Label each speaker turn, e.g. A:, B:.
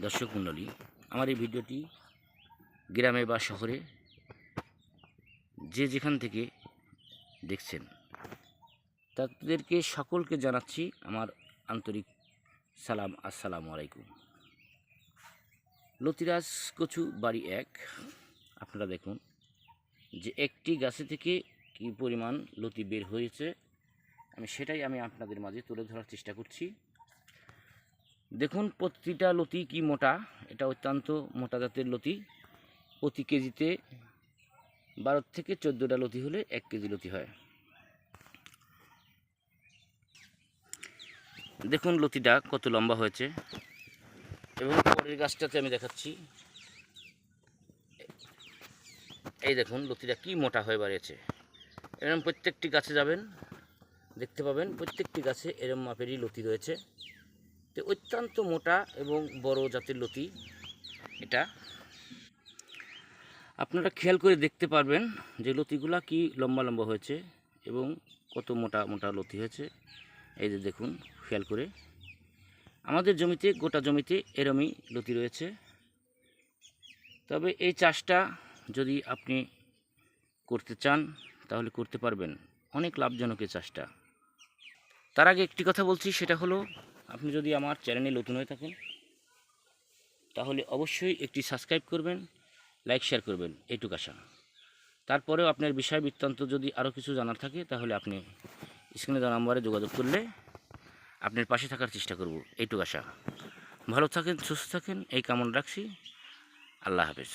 A: দর্শক মণ্ডলী, আমার এই ভিডিওটি গ্রামে বা শহরে যে যেখান থেকে দেখছেন তাদেরকে সকলকে জানাচ্ছি আমার আন্তরিক সালাম। আসসালামু আলাইকুম। লতিরাজ কচু বাড়ি 1। আপনারা দেখুন যে একটি গাছে থেকে কী পরিমাণ লতি বের হয়েছে, সেটাই আমি আপনাদের মাঝে তুলে ধরার চেষ্টা করছি। দেখুন প্রতিটা লতি কি মোটা, এটা অত্যন্ত মোটা জাতের লতি। প্রতি কেজিতে 12 থেকে 14টা লতি হলে 1 কেজি লতি হয়। দেখুন লতিটা কত লম্বা হয়েছে, এবং পরের গাছটাতে আমি দেখাচ্ছি। এই দেখুন লতিটা কি মোটা হয়ে বাড়িয়েছে। এরকম প্রত্যেকটি গাছে যাবেন, দেখতে পাবেন প্রত্যেকটি গাছে এরকম মাপেরই লতি রয়েছে। তো অত্যন্ত মোটা এবং বড় জাতের লতি এটা। আপনারা খেয়াল করে দেখতে পারবেন যে লতিগুলা কি লম্বা লম্বা হয়েছে এবং কত মোটা মোটা লতি হয়েছে। এই যে দেখুন খেয়াল করে, আমাদের জমিতে গোটা জমিতে এরমই লতি রয়েছে। তবে এই চাষটা যদি আপনি করতে চান তাহলে করতে পারবেন, অনেক লাভজনক এই চাষটা। তার আগে একটি কথা বলছি, সেটা হলো আপনি যদি আমার চ্যানেলে নতুন হয়ে থাকেন তাহলে অবশ্যই একটি সাবস্ক্রাইব করবেন, লাইক শেয়ার করবেন, এইটুকু আশা। তারপরেও আপনার বিষয় বৃত্তান্ত যদি আরও কিছু জানার থাকে তাহলে আপনি স্ক্রিনে দেওয়া নাম্বারে যোগাযোগ করলে আপনার পাশে থাকার চেষ্টা করব, এইটুকু আশা। ভালো থাকেন, সুস্থ থাকেন, এই কামনা রাখছি। আল্লাহ হাফেজ।